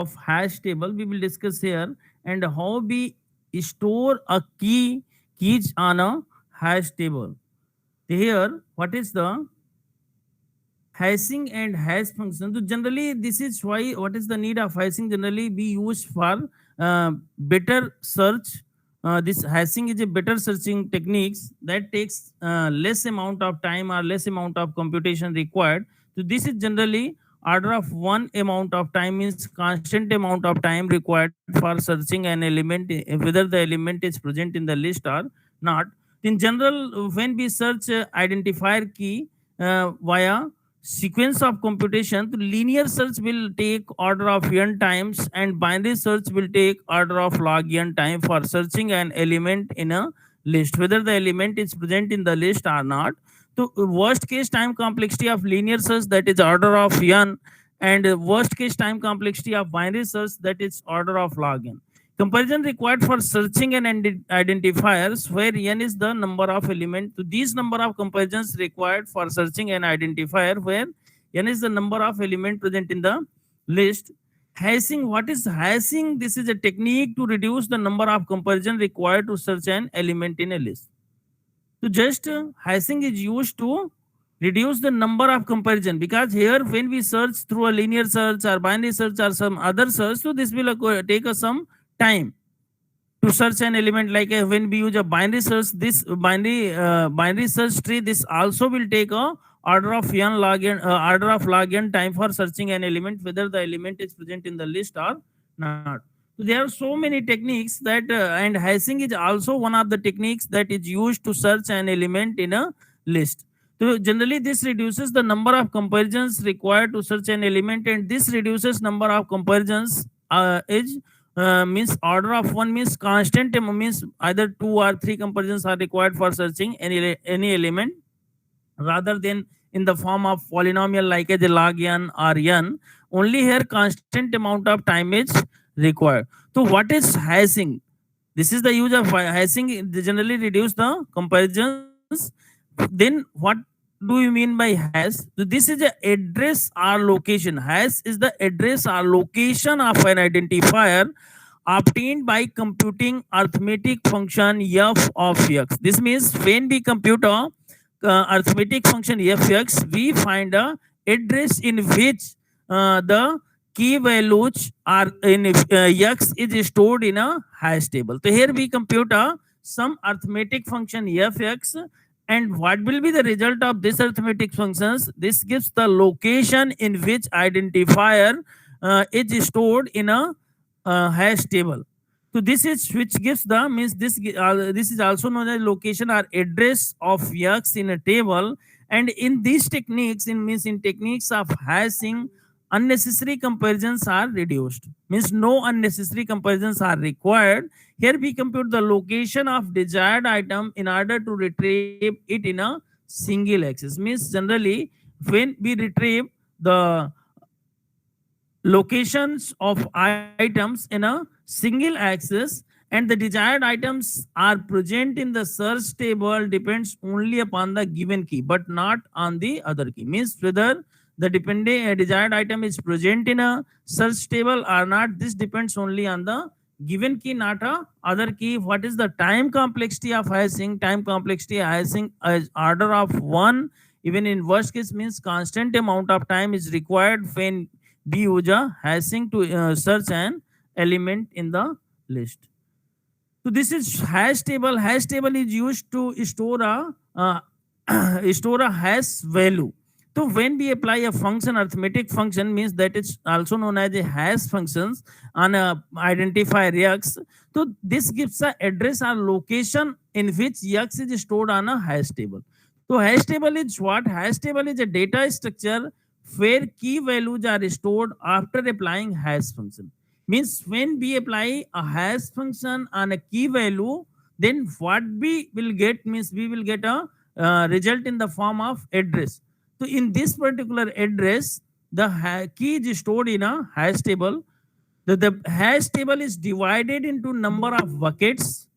of hash table we will discuss here, and how we store a keys on a hash table. Here, what is the hashing and hash function? So generally, this is why what is the need of hashing? Generally, we use for better search. This hashing is a better searching techniques that takes less amount of time or less amount of computation required. So this is generally order of one amount of time, means constant amount of time required for searching an element, whether the element is present in the list or not. In general, when we search identifier key via sequence of computation, the linear search will take order of n times, and binary search will take order of log n time for searching an element in a list, whether the element is present in the list or not. So worst case time complexity of linear search, that is order of n, and worst case time complexity of binary search, that is order of log n. Comparison required for searching and identifiers, where n is the number of element. So these number of comparisons required for searching an identifier, where n is the number of element present in the list. Hashing, what is hashing? This is a technique to reduce the number of comparison required to search an element in a list. So just hashing is used to reduce the number of comparison, because here when we search through a linear search or binary search or some other search, so this will take us some time to search an element. Like when we use a binary search, this binary search tree, this also will take a order of n log n order of log n time for searching an element, whether the element is present in the list or not. So there are so many techniques that and hashing is also one of the techniques that is used to search an element in a list. So generally this reduces the number of comparisons required to search an element, and this reduces number of comparisons is means order of one, means constant means either two or three comparisons are required for searching any element, rather than in the form of polynomial like a log n or n. Only here constant amount of time is required. So what is hashing? This is the use of hashing. They generally reduce the comparisons. Then what do you mean by hash? So this is the address or location. Hash is the address or location of an identifier obtained by computing arithmetic function f of x. This means when we compute a arithmetic function fx, we find a address in which the key values are in x is stored in a hash table. So here we compute some arithmetic function fx, and what will be the result of this arithmetic functions? This gives the location in which identifier is stored in a hash table. So this is which gives the means this is also known as location or address of x in a table. And in these techniques, in techniques of hashing, unnecessary comparisons are reduced. Means no unnecessary comparisons are required. Here we compute the location of desired item in order to retrieve it in a single axis. Means generally when we retrieve the locations of items in a single axis, and the desired items are present in the search table, depends only upon the given key but not on the other key. Means whether the desired item is present in a search table or not, this depends only on the given key, not a other key. What is the time complexity of hashing? Time complexity hashing is order of one. Even in worst case, means constant amount of time is required when we use a hashing to search an element in the list. So this is hash table. Hash table is used to store a store a hash value. So when we apply a function, arithmetic function, means that it's also known as a hash functions on a identifier x. So this gives a address or location in which x is stored on a hash table. So hash table is what? Hash table is a data structure where key values are stored after applying hash function. Means when we apply a hash function on a key value, then what we will get, means we will get a result in the form of address. So in this particular address, the key is stored in a hash table. The hash table is divided into number of buckets.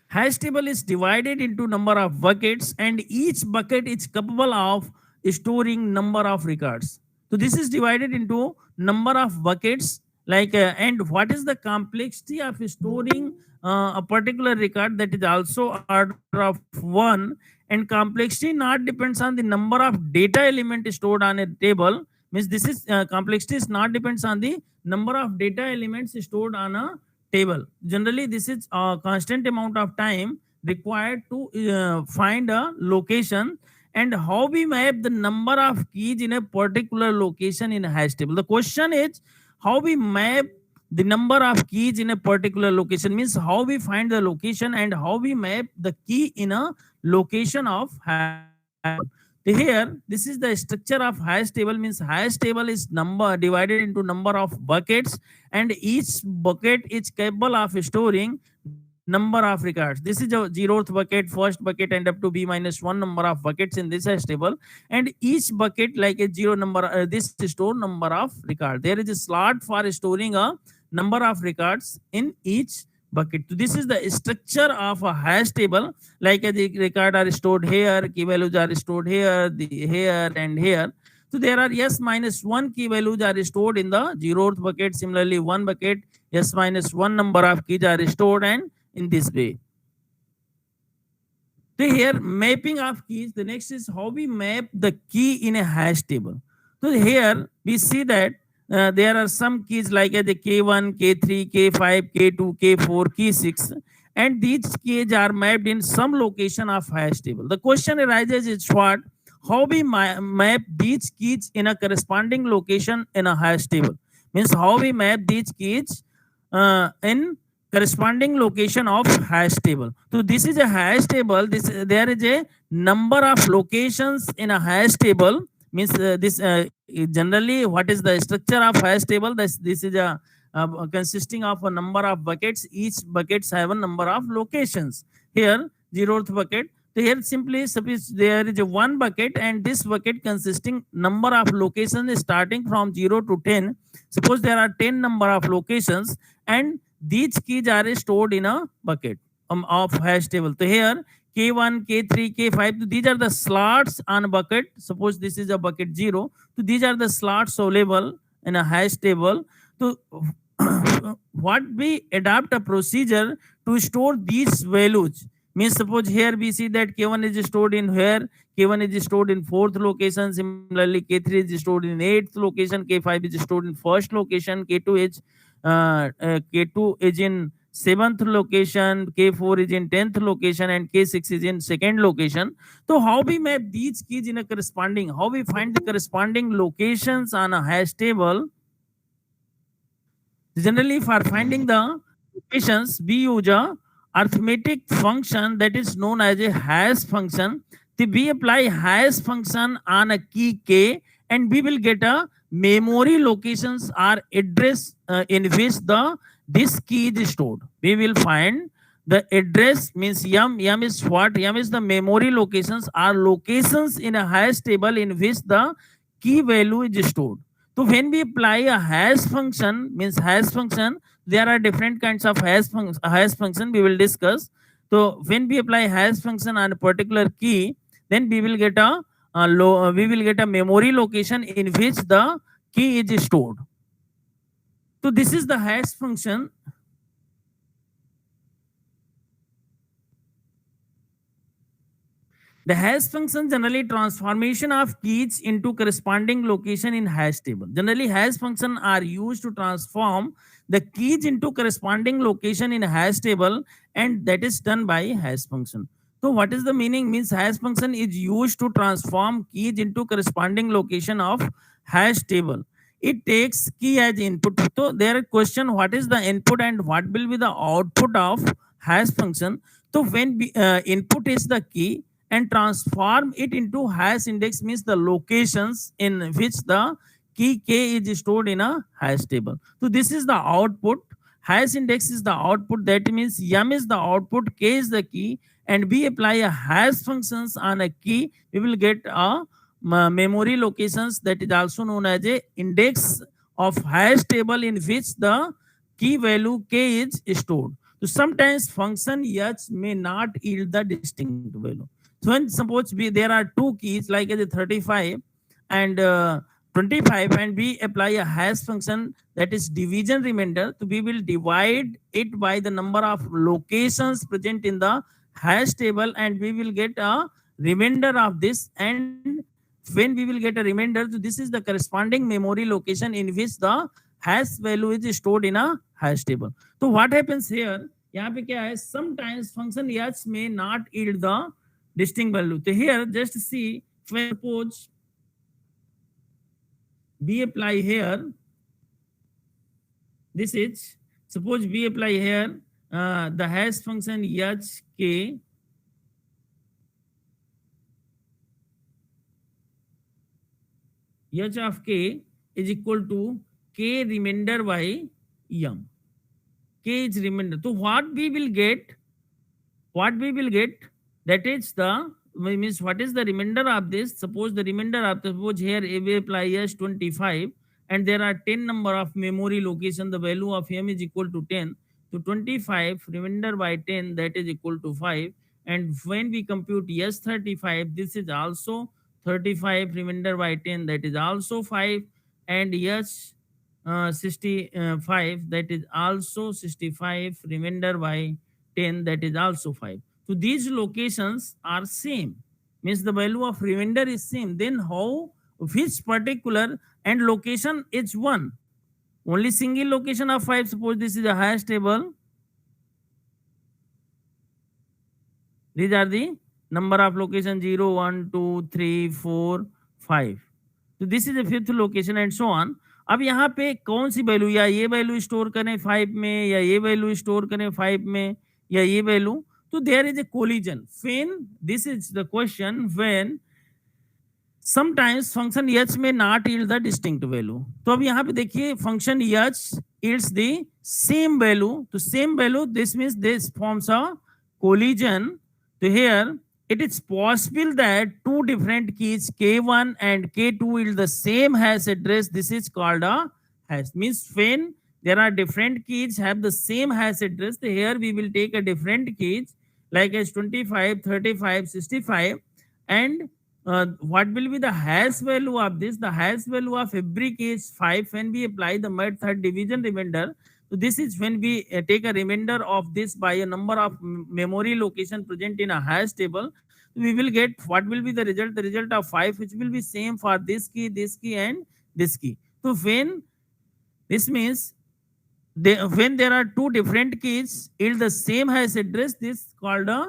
Hash table is divided into number of buckets, and each bucket is capable of storing number of records. So this is divided into number of buckets, like and what is the complexity of storing a particular record, that is also order of 1, and complexity not depends on the number of data element stored on a table. Means this is complexity is not depends on the number of data elements stored on a table. Generally this is a constant amount of time required to find a location, and how we map the number of keys in a particular location in a hash table. The question is how we map the number of keys in a particular location, means how we find the location and how we map the key in a location of hash table. Here this is the structure of hash table, means hash table is number divided into number of buckets, and each bucket is capable of storing number of records. This is a zeroth bucket, first bucket end up to b minus 1 number of buckets in this hash table, and each bucket like a zero number, this store number of record. There is a slot for storing a number of records in each bucket. So this is the structure of a hash table, like the record are stored here, key values are stored here, here and here. So there are s minus 1 key values are stored in the zeroth bucket. Similarly, one bucket s minus 1 number of keys are stored, and in this way. So here mapping of keys. The next is how we map the key in a hash table. So here we see that there are some keys like the K1, K3, K5, K2, K4, K6, and these keys are mapped in some location of hash table. The question arises is what? How we map these keys in a corresponding location in a hash table. Means how we map these keys in corresponding location of hash table. So this is a hash table. There is a number of locations in a hash table. Means this generally what is the structure of hash table? This is a consisting of a number of buckets. Each buckets have a number of locations. Here zeroth bucket. So here simply suppose there is a one bucket, and this bucket consisting number of locations starting from 0 to 10. Suppose there are 10 number of locations, and these keys are stored in a bucket of hash table. So here K1, K3, K5, these are the slots on a bucket. Suppose this is a bucket 0. So these are the slots available in a hash table. So what we adopt a procedure to store these values. Means suppose here we see that K1 is stored in here, K1 is stored in 4th location. Similarly, K3 is stored in 8th location, K5 is stored in 1st location, K2 is in 7th location, K4 is in 10th location, and K6 is in 2nd location. So how we map these keys in a corresponding, how we find the corresponding locations on a hash table? Generally, for finding the locations, we use a arithmetic function that is known as a hash function. So we apply hash function on a key K, and we will get a memory locations or address in which this key is stored. We will find the address, means yum is what? Yum is the memory locations or locations in a hash table in which the key value is stored. So when we apply a hash function, means hash function, there are different kinds of hash function we will discuss. So when we apply hash function on a particular key, then we will get a memory location in which the key is stored. So this is the hash function. The hash function generally transformation of keys into corresponding location in hash table. Generally, hash function are used to transform the keys into corresponding location in hash table, and that is done by hash function. So what is the meaning? Means hash function is used to transform keys into corresponding location of hash table. It takes key as input. So there is question, what is the input and what will be the output of hash function? So when input is the key, and transform it into hash index, means the locations in which the key K is stored in a hash table. So this is the output. Hash index is the output. That means yum is the output, K is the key, and we apply a hash functions on a key. We will get a memory locations, that is also known as a index of hash table in which the key value K is stored. So sometimes function H may not yield the distinct value. So when suppose there are two keys like as a 35 and 25, and we apply a hash function that is division remainder, so we will divide it by the number of locations present in the hash table, and we will get a remainder of this. And when we will get a remainder, so this is the corresponding memory location in which the hash value is stored in a hash table. So what happens here, यहाँ पे क्या है, sometimes function h may not yield the distinct value. So here just see, suppose we apply here, this is, suppose we apply here the hash function hk, h of k is equal to k remainder by m. K is remainder. So what we will get, that is the, means what is the remainder of this. Suppose the remainder of, suppose here we apply as 25 and there are 10 number of memory location, the value of m is equal to 10. So 25 remainder by 10, that is equal to 5. And when we compute s35, this is also 35 remainder by 10, that is also 5. And s 65, that is also 65 remainder by 10, that is also 5. So these locations are same, means the value of remainder is same. Then how, which particular, and location is 1, only single location of 5. Suppose this is a hash table, these are the number of location 0 1 2 3 4 5. तो this is the fifth location and so on. अब यहाँ पे कौन सी value, या ये value store करें 5 में, या ये वैल्यू स्टोर करें 5 में, या ये वैल्यू. तो there is a collision. When, this is the question, when sometimes function h में not yield the distinct value. तो अब यहाँ पे देखिए function h yields the same value. तो same value, this means this forms a collision. तो here it is possible that two different keys k1 and k2 yield the same hash address. This is called a hash. Means when there are different keys have the same hash address, so here we will take a different keys like as 25, 35, 65, and what will be the hash value of this? The hash value of every key is 5 when we apply the method division remainder. So this is when we take a remainder of this by a number of memory location present in a hash table. We will get what will be the result? The result of 5, which will be same for this key, and this key. So when this means when there are two different keys yield the same hash address, this called a,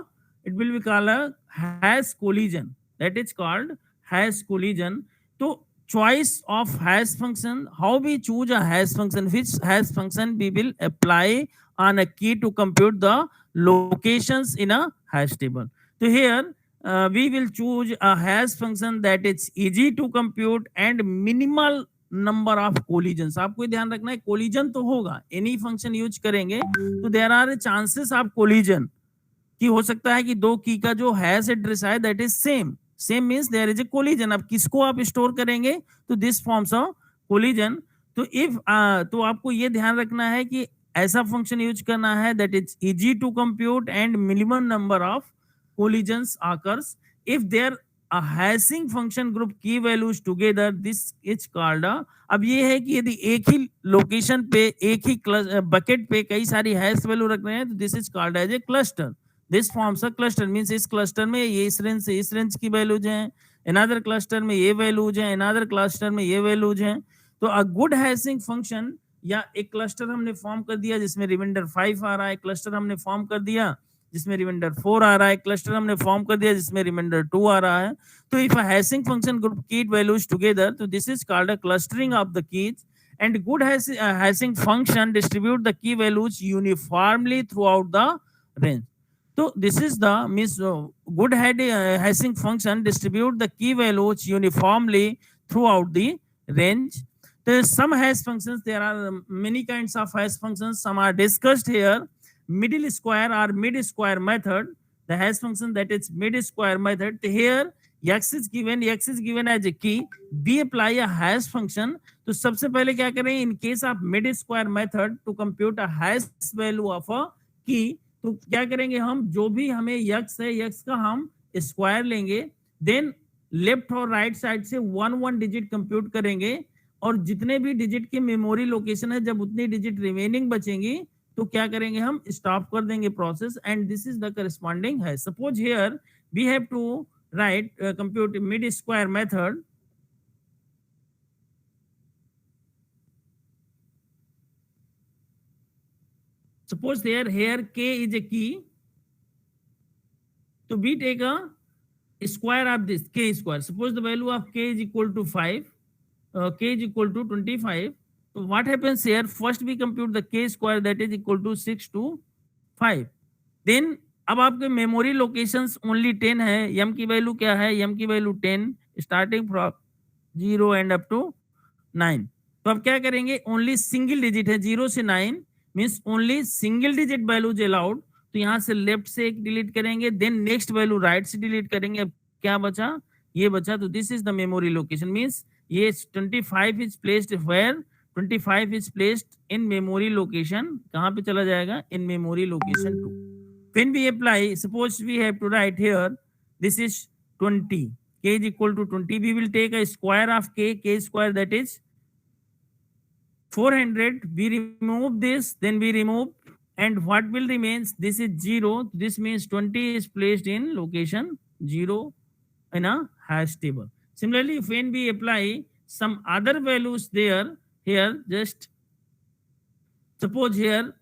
it will be called a hash collision. That is called hash collision. So choice of hash function, how we choose a hash function, which hash function we will apply on a key to compute the locations in a hash table. So here we will choose a hash function that is easy to compute and minimal number of collisions. आपको ध्यान रखना है, collision तो होगा, any function use करेंगे तो there are chances of collision कि हो सकता है कि दो की का जो hash address है that is same. Same means there is a collision. अब किसको आप स्टोर करेंगे तो दिस फॉर्म्स ऑफ कोलिजन. तो इफ तो आपको ये ध्यान रखना है कि ऐसा फंक्शन यूज करना है that is easy to compute and minimum number of collisions occurs if there a hashing function group key values together, this is called a. अब ये है कि यदि एक ही लोकेशन पे एक ही बकेट पे कई सारी हैश वैल्यू रख रहे हैं तो this is called as a cluster. This forms a cluster, means इस क्लस्टर में ये इस रेंज से इस रेंज की वैल्यूज हैं, अनदर क्लस्टर में ये वैल्यूज हैं, अनदर क्लस्टर में ये वैल्यूज हैं. तो अ गुड हैशिंग फंक्शन, या एक क्लस्टर हमने फॉर्म कर दिया जिसमें रिमाइंडर 5 आ रहा है, क्लस्टर हमने फॉर्म कर दिया जिसमें रिमाइंडर 4 आ रहा है, क्लस्टर हमने फॉर्म कर दिया जिसमें रिमाइंडर 2 आ रहा है. तो if a hashing function group कीड वैल्यूज टुगेदर, तो this is called a clustering of the keys. And good hashing function distribute the key values uniformly through out the range. So this is the means good hashing function distribute the key values uniformly throughout the range. There is some hash functions. There are many kinds of hash functions. Some are discussed here. Middle square or mid square method. The hash function that is mid square method. Here x is given as a key. We apply a hash function. तो सबसे पहले क्या करें? In case of mid square method to compute a hash value of a key. तो क्या करेंगे हम, जो भी हमें यक्स है, यक्स का हम स्क्वायर लेंगे, देन लेफ्ट और राइट साइड से 1 डिजिट कंप्यूट करेंगे, और जितने भी डिजिट की मेमोरी लोकेशन है, जब उतनी डिजिट रिमेनिंग बचेंगी तो क्या करेंगे, हम स्टॉप कर देंगे process, and this is the corresponding है. Suppose here we have to write compute mid square method. Suppose here k is a key. So we take a square of this k square. Suppose the value of k is equal to 5, k is equal to 25. So what happens here? First we compute the k square, that is equal to 6 to 5. Then अब आपके memory locations only 10 है. m की value क्या है? m की value 10 starting from 0 and up to 9. तो अब क्या करेंगे, ओनली सिंगल डिजिट है 0 से 9, means only single digit values allowed. तो यहाँ से लेफ्ट से एक डिलीट करेंगे, देन नेक्स्ट वैल्यू राइट से डिलीट करेंगे. अब क्या बचा? ये बचा. तो this is the memory location, means ये 25 is placed where, 25 is placed in memory location. कहाँ पे चला जाएगा? In memory location 2. When we apply, suppose we have to write here, this is 20, k is equal to 20. We will take a square of k square, that is 400. We remove this, then we remove, and what will remains? This is 0. This means 20 is placed in location 0 in a hash table. Similarly, when we apply some other values there, here just suppose here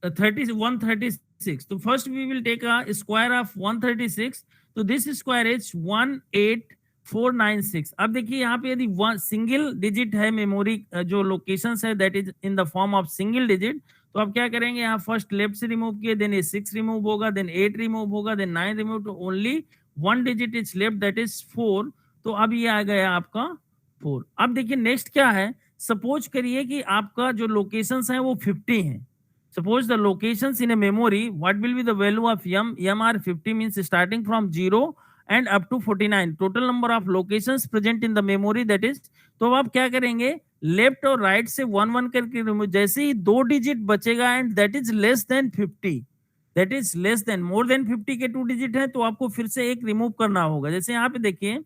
136. So first we will take a square of 136. तो this square is 18496. अब देखिए यहाँ पे यदि single digit है memory जो location है, that is in the form of single digit. तो अब क्या करेंगे, यहाँ फर्स्ट लेफ्ट से रिमूव किए, देन ये 6 रिमूव होगा, देन 8 रिमूव होगा, देन 9 रिमूव. तो only 1 digit is left, that is 4. तो अब ये आ गया आपका 4. अब देखिए नेक्स्ट क्या है. सपोज करिए कि आपका जो लोकेशंस है वो 50 है. Suppose the locations in a memory, what will be the value of m? M are 50, means starting from 0 and up to 49. Total number of locations present in the memory, that is. तो आप क्या करेंगे, left और right से 1 करके remove. जैसे ही 2 digit बचेगा and that is less than 50, that is less than, more than 50 के 2 डिजिट है, तो आपको फिर से एक रिमूव करना होगा. जैसे यहाँ पे देखिए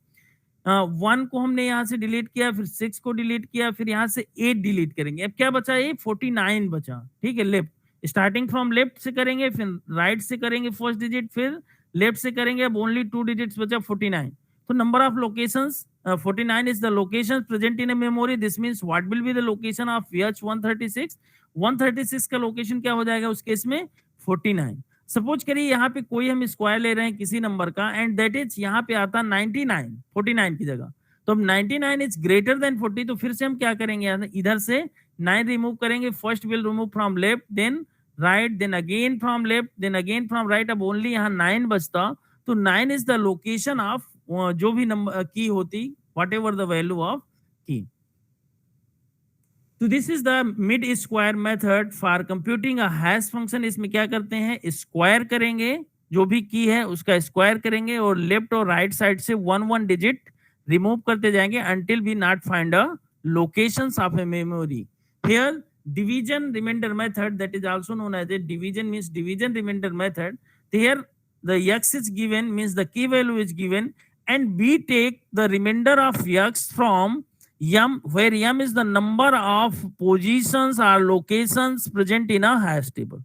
1 को हमने यहाँ से डिलीट किया, फिर 6 को डिलीट किया, फिर यहाँ से 8 डिलीट करेंगे. अब क्या बचा? ये 49 बचा. ठीक है, लेफ्ट स्टार्टिंग फ्रॉम लेफ्ट से करेंगे, फिर राइट से करेंगे फर्स्ट डिजिट, फिर लेफ्ट से करेंगे. अब ओनली 2 डिजिट्स बचा 49. तो number of locations 49 is the location present in a memory. This means what will be the location of VH 136. 136 का लोकेशन क्या हो जाएगा उस केस में? 49. सपोज करिए यहाँ पे कोई हम स्क्वायर ले रहे हैं किसी नंबर का, एंड दैट इज यहाँ पे आता 99 49 की जगह. तो अब 99 इज ग्रेटर देन 40. तो फिर से हम क्या करेंगे, इधर से 9 रिमूव करेंगे. First will remove from left, then right, then again from left, then again from right. अब ओनली यहाँ 9 बचता. तो 9 इज द लोकेशन ऑफ जो भी नंबर की होती, what ever the value of की. तो this is the mid square method for computing a hash function. इसमें क्या करते हैं, स्क्वायर करेंगे, जो भी की है उसका स्क्वायर करेंगे, और लेफ्ट और राइट साइड से 1 डिजिट रिमूव करते जाएंगे until we not find a locations of a memory. Here division remainder method, that is also known as a division, means division remainder method. Here the x is given, means the key value is given, and we take the remainder of x from m, where m is the number of positions or locations present in a hash table.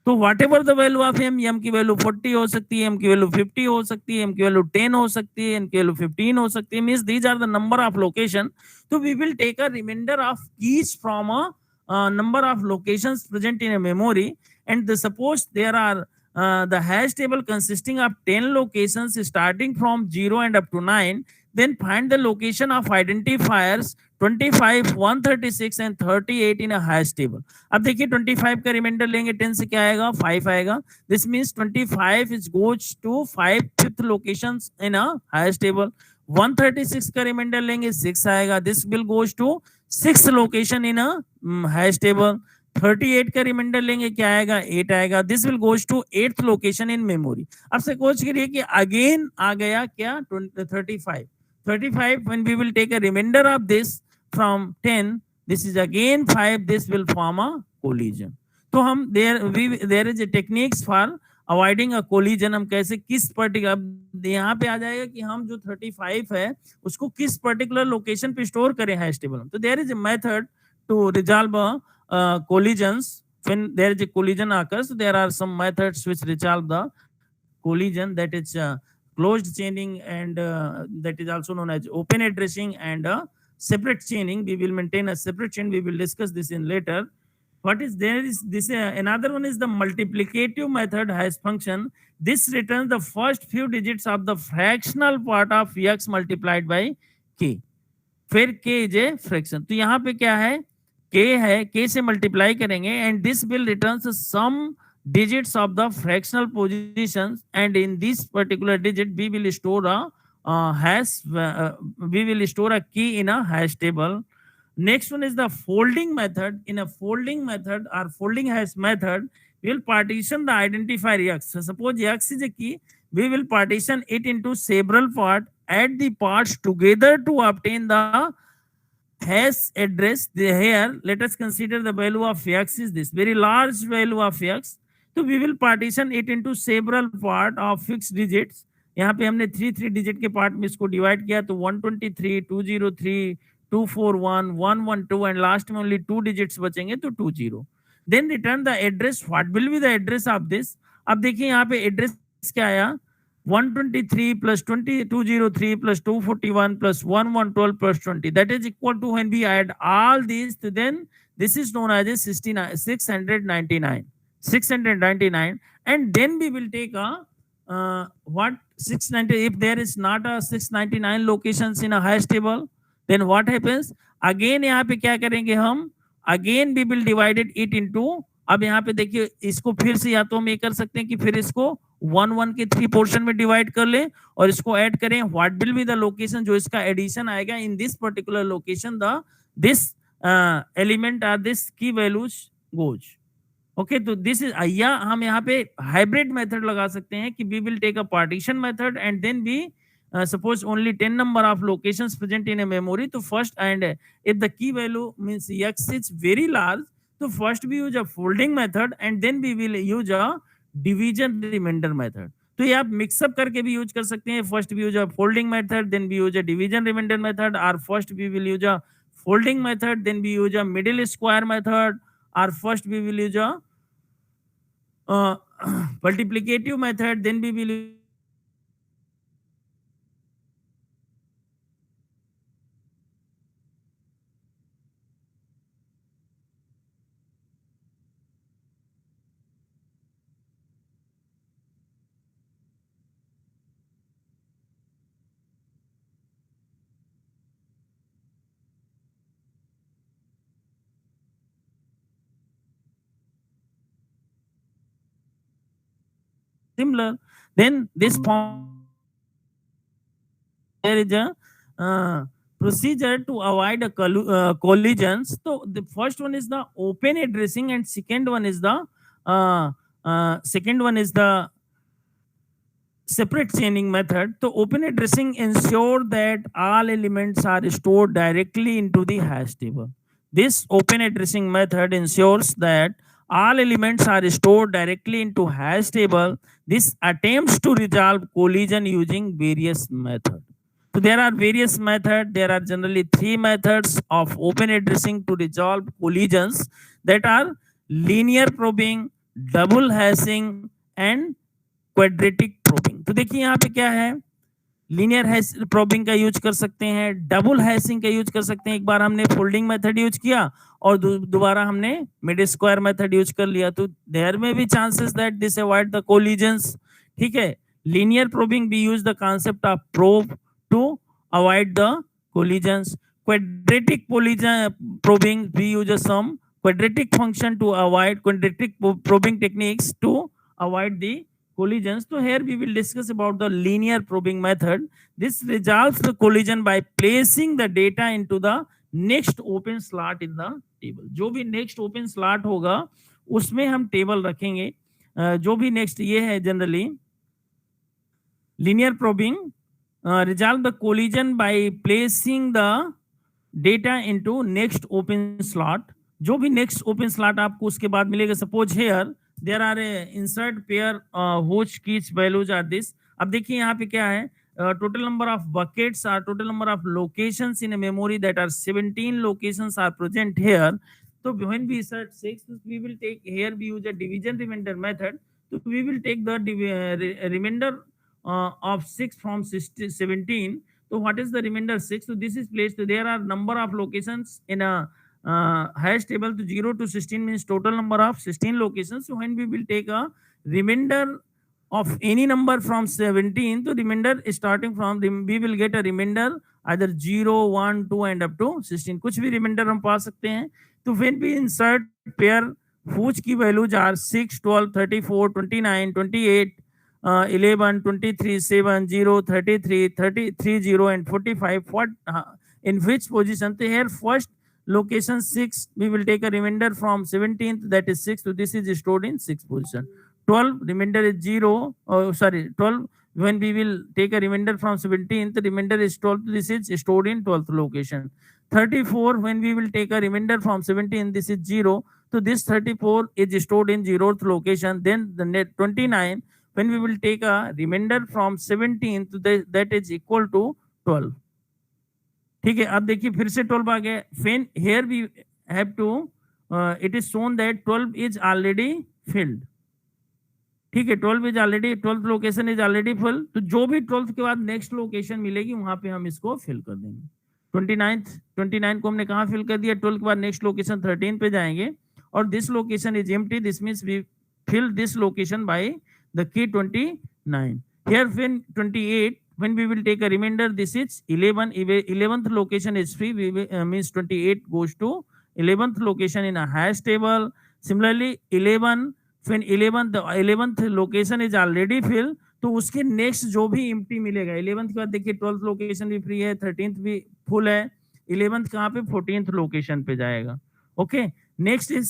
तो whatever the value of m, m की value 40 हो सकती है, M की value 50 हो सकती है, M की वैल्यू 10 हो सकती है, एम की वैल्यू 15 हो सकती है, means these are the number of location. तो we will take a remainder of keys from a number of locations present in a memory, and suppose there are the hash table consisting of 10 locations starting from 0 and up to 9. Then find the location of identifiers 25, 136 and 38 in a hash table. अब देखिए 25 का reminder लेंगे, 10 से क्या आएगा? 5 आएगा. This means 25 is goes to 5 fifth locations in a hash table. 136 का reminder लेंगे, 6 आएगा. This will goes to 6th location in a hash table. 38 का रिमाइंडर लेंगे, क्या आएगा? 8 आएगा. This will goes to 8th location in memory. अब से कोच करिए कि अगेन आ गया क्या? 35. 35 when we will take a remainder of this from 10, this is again 5, this will form a collision. तो हम there is a techniques for avoiding a collision हम कैसे किस पर्टिकुलर यहाँ पे आ जाएगा कि हम जो 35 है उसको किस पर्टिकुलर लोकेशन पे स्टोर करें हैश टेबल में. तो there is a method to resolve collisions when there is a collision occurs. There are some methods which resolve the collision, that is closed chaining, and that is also known as open addressing and separate chaining. We will maintain a separate chain. We will discuss this in later. What is there is this another one is the multiplicative method has function. This returns the first few digits of the fractional part of x multiplied by k. फिर k is a fraction. तो यहाँ पे क्या है, k है, k से multiply करेंगे and this will return some digits of the fractional positions, and in this particular digit we will store a key in a hash table. Next one is the folding method. In a folding method or folding hash method, we will partition the identifier x. So suppose x is a key, we will partition it into several parts, add the parts together to obtain the hash address. Here, let us consider the value of x is this very large value of x. So we will partition it into several part of fixed digits. यहाँ पे हमने 3 digit के part में इसको divide किया, तो 123, 203, 241, 112 and last में only 2 digits बचेंगे तो 20. Then return the address. What will be the address of this? अब देखिए यहाँ पे एड्रेस क्या आया, 123 plus 203 plus 241 plus 1112 plus 20. That is equal to, when we add all these, to then this is known as a 699. And then we will take a what 690. If there is not a 699 locations in a hash table, then what happens? Again यहाँ पे क्या करेंगे हम? Again we will divide it into. अब यहाँ पे देखिए इसको फिर से या तो हम ये कर सकते हैं कि फिर इसको 1 के 3 पोर्शन में डिवाइड कर ले और इसको ऐड करें. What will be the location, जो इसका एडिशन आएगा in this particular location, the this element are this key values goes. Okay, तो दिस इज, या हम यहाँ पे हाइब्रिड मेथड लगा सकते हैं कि we will take a partition method and then we suppose only 10 number of locations present in a memory. तो first, and if the key value means x is very large, so first we use a folding method and then we will use a division remainder method. तो ये आप mix up करके भी use कर सकते हैं. First we use a folding method, then we use a division remainder method, और first we will use a folding method, then we use a middle square method, और first we will use a multiplicative method, then we will similar. Then this form, there is a procedure to avoid a collisions. So the first one is the open addressing, and second one is the separate chaining method. So open addressing ensure that all elements are stored directly into the hash table. This open addressing method ensures that all elements are stored directly into hash table. This attempts to resolve collision using various methods. So there are various methods. There are generally 3 methods of open addressing to resolve collisions, that are linear probing, double hashing, and quadratic probing. तो देखिए यहाँ पे क्या है, linear hash probing का use कर सकते हैं, डबल हैशिंग का यूज कर सकते हैं. एक बार हमने फोल्डिंग मेथड यूज किया और दोबारा हमने मिड स्क्वायर मेथड यूज कर लिया, तो देयर में भी chances that this avoid the collisions. ठीक है, linear probing we use the concept of probe to avoid the collisions. Quadratic probing we use some quadratic function to avoid quadratic probing techniques to avoid the collisions. So here we will discuss about the linear probing method. This resolves the collision by placing the data into the next open slot in the table. जो भी next open slot होगा उसमें हम table रखेंगे. जो भी next ये है generally linear probing resolve the collision by placing the data into next open slot. जो भी next open slot आपको उसके बाद मिलेगा, suppose here there are insert pair which keys values are this. अब देखिए यहाँ पे क्या है, total number of buckets are total number of locations in a memory, that are 17 locations are present here. So when we insert 6, we will take, here we use a division remainder method. So we will take the remainder of 6 from 17. So what is the remainder 6? So this is placed, there are number of locations in a hash table. To 0 to 16 means total number of 16 locations. So when we will take a remainder of any number from 17 to remainder starting from, we will get a remainder either 0, 1, 2 and up to 16. कुछ भी remainder हम पा सकते हैं. तो when we insert pair whose की values are 6, 12, 34, 29, 28, 11, 23, 7, 0, 33, 30 and 45, what in which position? So here first location 6, we will take a remainder from 17th, that is 6. So this is stored in 6th position. 12 remainder is 0, 12, when we will take a remainder from 17th, remainder is 12, this is stored in 12th location. 34, when we will take a remainder from 17, this is 0, so this 34 is stored in 0th location. Then the net 29, when we will take a remainder from 17, तो that is equal to 12. ठीक है, अब देखिए फिर से 12 आ गया. When here we have to it is shown that 12 is already filled. ठीक है, 12 is already, 12th location is already full. तो जो भी 12th के बाद नेक्स्ट लोकेशन मिलेगी वहां पे हम इसको फिल कर देंगे. 29 को हमने कहाँ फिल कर दिया, 12 के बाद नेक्स्ट लोकेशन 13 पे जाएंगे और this location is empty. This means we fill this location by the key 29. Here when 28, when we will take a remainder, this is 11. 11th location is free, we means 28 goes to 11th location in a hash table. Similarly 11, when 11th location is already filled, तो उसके next जो भी empty मिलेगा 11th के बाद देखिए 12th location भी free है, 13th भी फुल है, 11th कहाँ पे 14th लोकेशन पे जाएगा. Okay, next is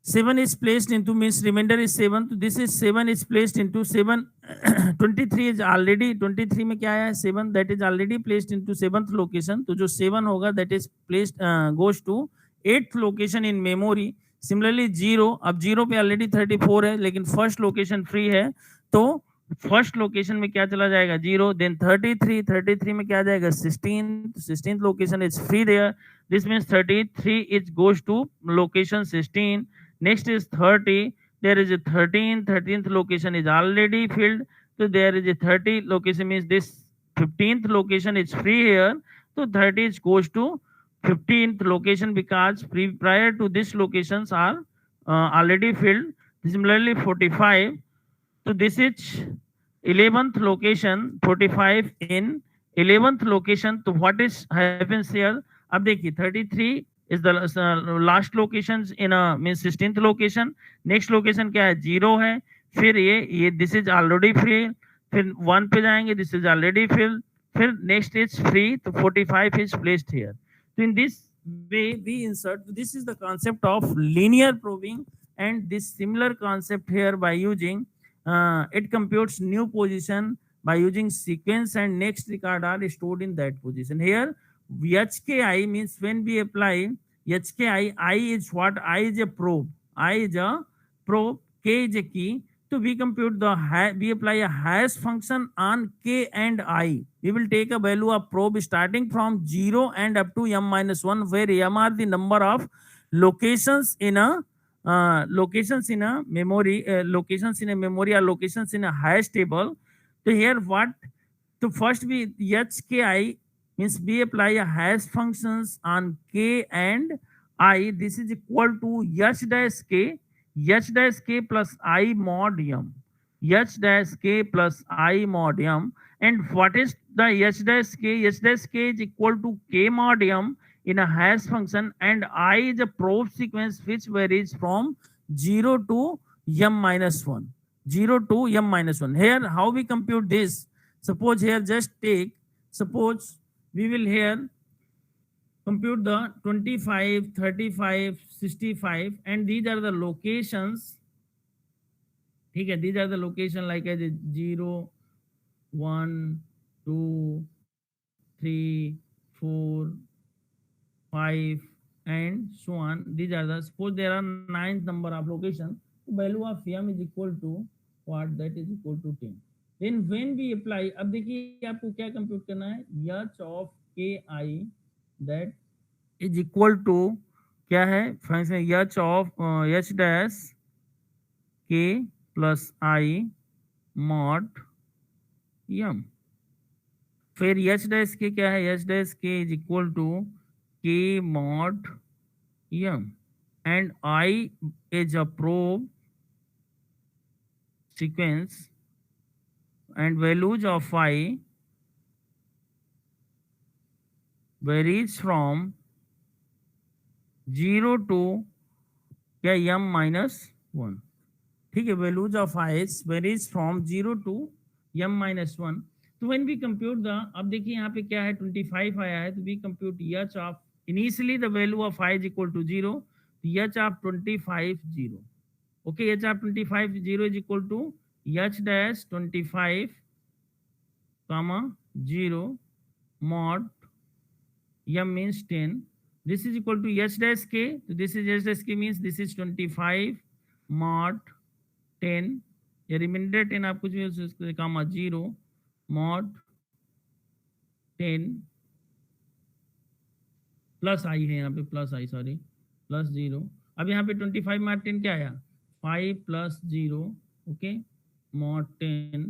7 is placed into, means remainder is 7, तो this is 7 is placed into 7. 23 is already, 23 में क्या आया है 7, that is already placed into 7th location. तो जो 7 होगा that is placed goes to 8th location in memory. Similarly 0, अब 0 पे ऑलरेडी 34 है लेकिन फर्स्ट लोकेशन फ्री है, तो फर्स्ट लोकेशन में क्या चला जाएगा 0. देन 33 में क्या जाएगा 16th location is free there. This means 33 is goes to location 16. Next is 30. There is a 13th location is already filled. So there is a 30 location, means this 15th location is free here. So 30 goes to 15th location because prior to this locations are already filled. Similarly 45. So this is 11th location, 45 in 11th location. So what is happens here? अब देखिए 33 is the last locations in a means 16th location. Next location क्या है 0 है, फिर ये this is already free, फिर 1 पे जाएंगे, this is already filled, फिर next is free, तो 45 is placed here. So in this way we insert. This is the concept of linear probing, and this similar concept here by using it computes new position by using sequence, and next record are stored in that position. Here HKI means when we apply HKI, I is what? I is a probe. I is a probe. K is a key. So we compute we apply a hash function on K and I. We will take a value of probe starting from 0 and up to m-1, where m are the number of locations in a memory, locations in a memory or locations in a hash table. So here what? So first we HKI means we apply a hash functions on K and I. This is equal to h dash k plus I mod m, h dash k plus I mod m. And what is the h dash k? H dash k is equal to k mod m in a hash function, and I is a probe sequence which varies from 0 to m-1. 0 to m-1. Here how we compute this? Suppose here just take, suppose we will here compute the 25, 35, 65, and these are the locations. Okay, these are the location like as 0, 1, 2, 3, 4, 5, and so on. These are the, suppose there are 9 number of location, value of m is equal to what, that is equal to 10. Then when we apply, अब देखिए आपको क्या compute करना है, h of ki that is equal to क्या है function h of h dash k plus I mod m. फिर h dash k क्या है, h dash k is equal to k mod m and I is a probe sequence and values of I varies from 0 to क्या m minus 1. ठीक है, values of i's varies from 0 to m minus 1. तो when we compute the, अब देखिए यहाँ पे क्या है 25 आया है, तो we compute h of, initially the value of i is equal to 0, h of 25 0. Okay, h of 25 0 is equal to h dash 25 comma 0 mod m means 10. This is equal to h dash k, so this is h dash k means this is 25 mod 10, या reminder 10 आप कुछ भी कामा 0 mod 10 plus आई है यहाँ पे, plus आई sorry, plus 0. अब यहाँ पे 25 mod 10 क्या आया, 5 plus 0, okay, mod 10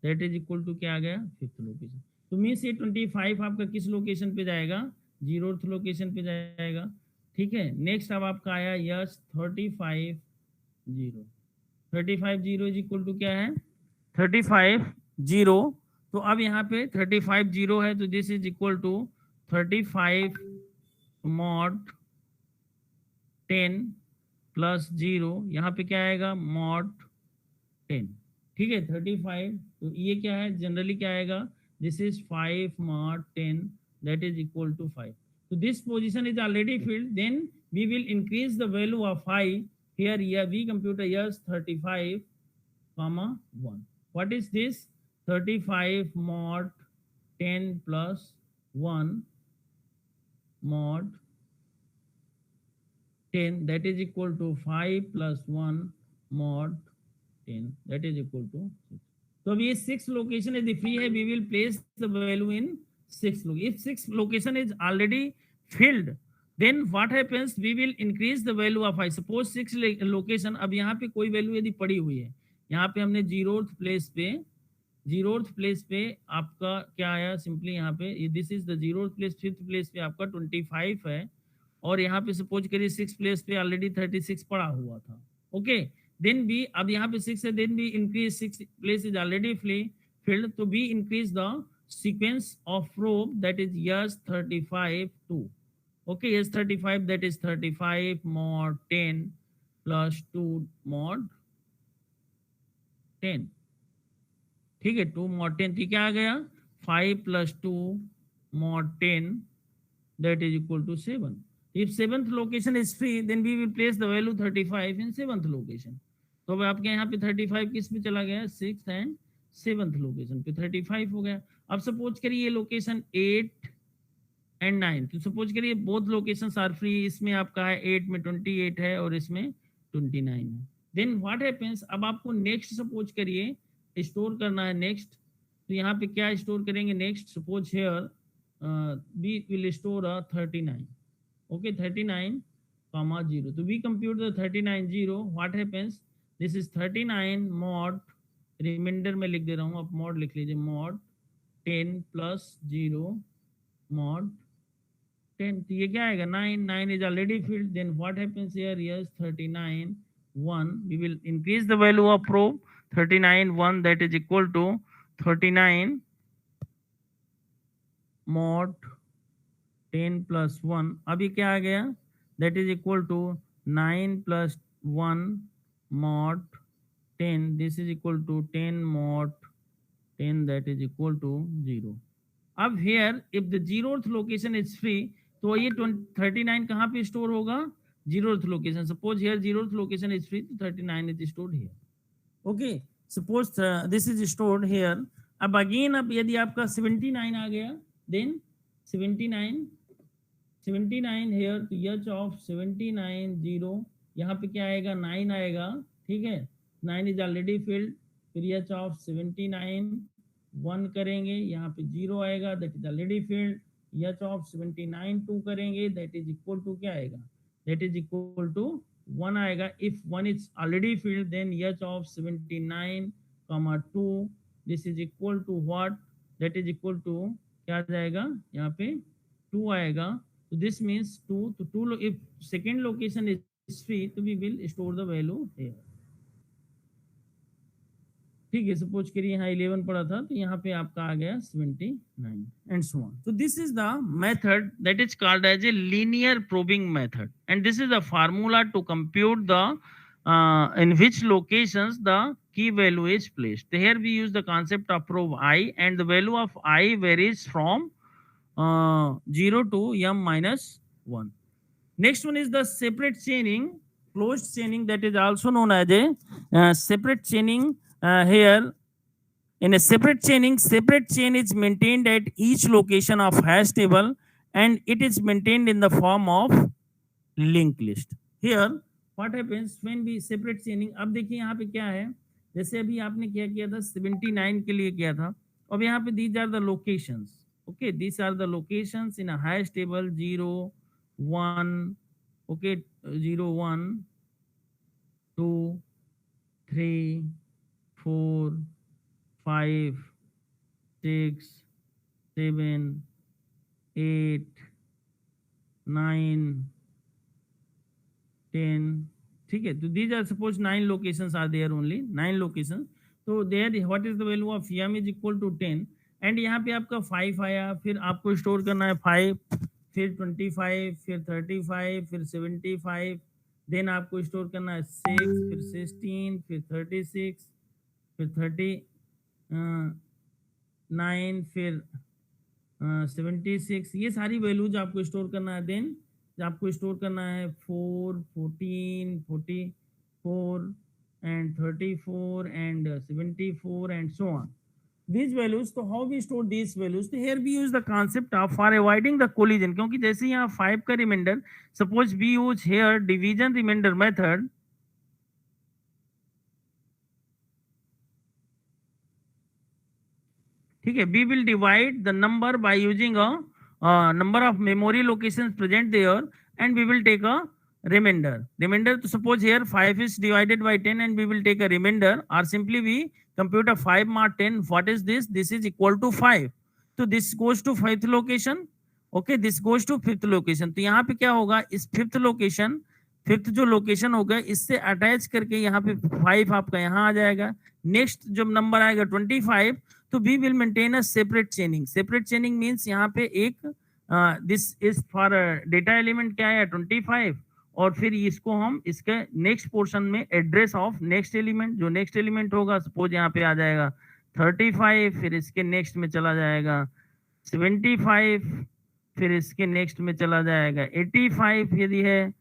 that is equal to क्या आ गया, 5th लोकेशन. तो मीन्स ये 25 आपका किस लोकेशन पे जाएगा, 0th लोकेशन पे जाएगा. ठीक है, नेक्स्ट अब आपका आया यस 35 0. 35 0 इज इक्वल टू क्या है, 35 0. तो अब यहाँ पे 35 0 है, तो this is equal to 35 mod 10 plus 0, यहाँ पे क्या आएगा mod 10. ठीक है, 35, तो ये क्या है, जनरली क्या आएगा, this is 5 mod 10 that is equal to 5. तो this position is already filled, then we will increase the value of i. Here, yeah, we compute yes 35 comma 1. What is this? 35 mod 10 plus 1 mod 10 that is equal to 5 plus 1 mod 10 that is equal to 6. So अब ये 6 location is free है, we will place the value in 6 location. If 6 location is already filled, then what happens, we will increase the value of I. Suppose 6 location, अब यहाँ पे कोई value यदि पड़ी हुई है, यहाँ पे हमने 0th प्लेस पे आपका क्या आया, सिंपली यहाँ पे this is the 0th place, 5th place पे आपका 25 है, और यहाँ पे सपोज करिए 6 प्लेस पे ऑलरेडी 36 पड़ा हुआ था. ओके, देन बी, अब यहाँ पे 6 है, then we increase 6 place is already filled, तो we increase the sequence of probe that is yes 35 2. Okay, yes, 35 that is 35 mod 10 plus 2 mod 10. ठीक है, 2 mod 10, तो क्या आ गया, 5 plus 2 mod 10 that is equal to 7. If 7th location is free, then we will place the value 35 in 7th location. तो अब आपके यहाँ पे 35 किस पे चला गया, 6th and 7th लोकेशन पे 35 हो गया. अब सपोज करिए ये लोकेशन 8 एंड 9, तो सपोज करिए बोथ लोकेशंस आर फ्री, इसमें आपका है 8 में 28 है और इसमें 29 है. देन व्हाट हैपेंस, अब आपको नेक्स्ट सपोज करिए स्टोर करना है नेक्स्ट, तो यहाँ पे क्या स्टोर करेंगे next, suppose here we will store 39. Okay, 39 comma 0, तो we compute the 39 0. What happens, this is 39 mod, remainder में लिख दे रहा हूँ, आप mod लिख लीजिए, mod 10 plus 0 mod 10, तो ये क्या आएगा, 9 is already filled. Then what happens here, yes 39 1, we will increase the value of probe 39 1 that is equal to 39 mod 10 plus 1. अभी क्या आ गया, that is equal to 9 plus 1 mod 10, this is equal to 10 mod 10 that is equal to 0. अब here if the 0th location is free, तो ये 39 कहाँ पे store होगा, 0th location. Suppose here 0th location is free, तो 39 is stored here. Okay, suppose this is stored here. अब again, अब यदि आपका 79 आ गया, देन 79 79 here, तो h of 79 0, यहाँ पे क्या आएगा 9 आएगा, ठीक है, 9 इज ऑलरेडी फिल्ड, फिर h of 79 1 करेंगे, यहाँ पे 0 आएगा, that is already field, h of 79 2 करेंगे, दैट इज इक्वल टू क्या आएगा, दैट इज इक्वल टू 1 आएगा. If 1 is already filled then h of 79 2, this is equal to what, that is equal to क्या आ जाएगा, यहाँ पे 2 आएगा. So this means 2, तो 2 if second location is free, तो we will store the value here. ठीक है, सपोज करिए यहाँ 11 पड़ा था, तो यहाँ पे आपका आ गया 79 and so on. So this is the method that is called as a linear probing method, and this is the formula to compute the in which locations the key value is placed. Here we use the concept of probe I, and the value of I varies from 0 to m minus 1. Next one is the separate chaining, closed chaining, that is also known as a separate chaining. Here in a separate chaining, separate chain is maintained at each location of hash table, and it is maintained in the form of linked list. Here what happens when we separate chaining, अब देखिए यहाँ पे क्या है, जैसे अभी आपने क्या किया था 79 के लिए किया था, अब यहाँ पे these are the locations. Okay, these are the locations in a hash table 0 1, okay, 0 1 2 3 4 5 6 7 8 9 10, ठीक है. तो these are suppose 9 locations are there, only 9 locations. तो there what is the value of m is equal to 10, and यहाँ पे आपका 5 आया, फिर आपको स्टोर करना है 5, फिर 25, फिर 35, फिर 75, देन आपको स्टोर करना है 6, फिर 16, फिर 36, फिर 39, फिर 76, ये सारी वैल्यूज आपको स्टोर करना है. देन आपको स्टोर करना है 4, 14, 44 and 34 and 74 and so on. These values, तो how we store these values? तो here we use the concept of for avoiding the collision, क्योंकि जैसे यहाँ 5 का reminder, suppose we use here division remainder method, ठीक है, we will divide the number by using a number of memory locations present there, and we will take a remainder. तो suppose here 5 is divided by 10 and we will take a remainder, or simply we compute a 5 mod 10. What is this? This is equal to 5. So this goes to 5th location. Okay, this goes to 5th location. तो यहाँ पे क्या होगा, इस 5th location, 5th जो location होगा इससे attach करके यहाँ पे 5 आपका यहाँ आ जाएगा. नेक्स्ट जब नंबर आएगा 25, तो we will maintain a separate chaining. Separate chaining means यहाँ पे एक this is for data element क्या है 25, और फिर इसको हम इसके नेक्स्ट पोर्शन में एड्रेस ऑफ नेक्स्ट एलिमेंट, जो नेक्स्ट एलिमेंट होगा, सपोज यहाँ पे आ जाएगा 35, फिर इसके नेक्स्ट में चला जाएगा 75, फिर इसके नेक्स्ट में चला जाएगा 85 यदि है,